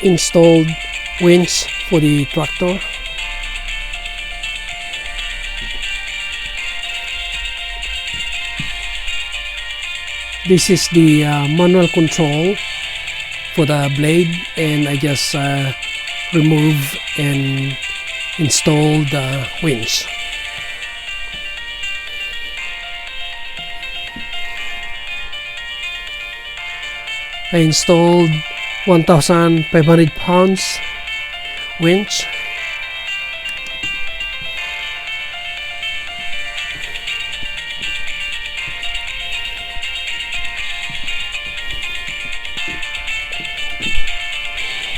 installed winch for the tractor. This is the manual control for the blade, and I just remove and install the winch. I installed 1,500 pounds winch.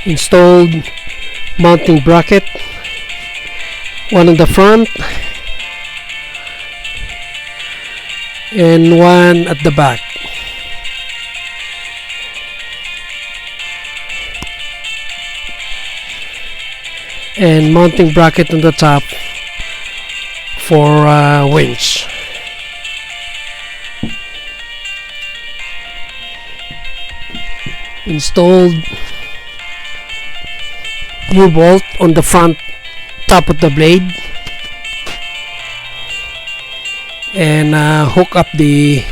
Installed mounting bracket, one on the front and one at the back. And mounting bracket on the top for winch. Installed U-bolt on the front top of the blade, and hook up the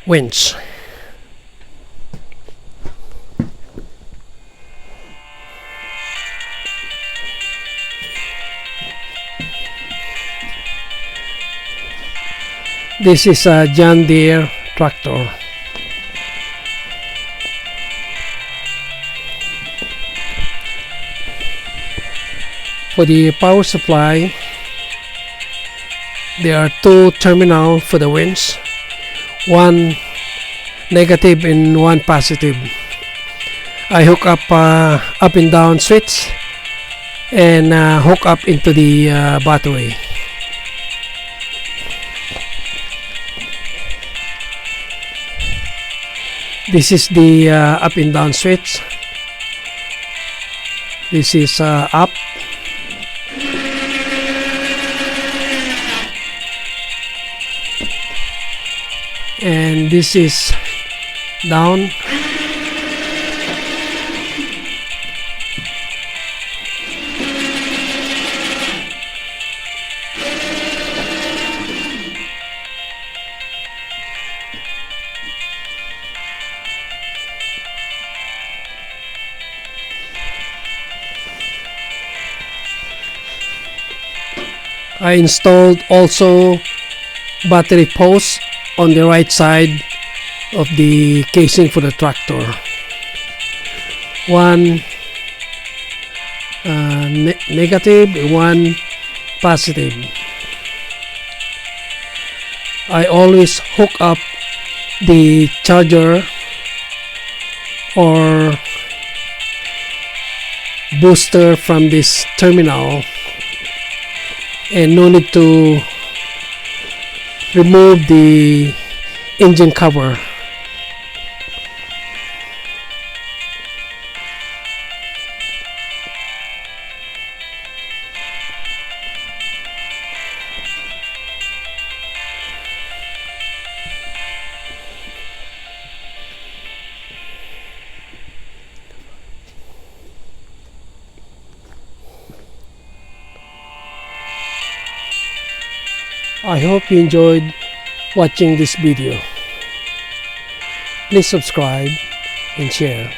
winch. This is a John Deere tractor. For the power supply, there are two terminals for the winch, one negative and one positive. I hook up up and down switch and hook up into the battery. This is the up and down switch. This is up. And this is down. I installed also battery posts on the right side of the casing for the tractor. One negative, one positive. I always hook up the charger or booster from this terminal, and no need to remove the engine cover. I hope you enjoyed watching this video. Please subscribe and share.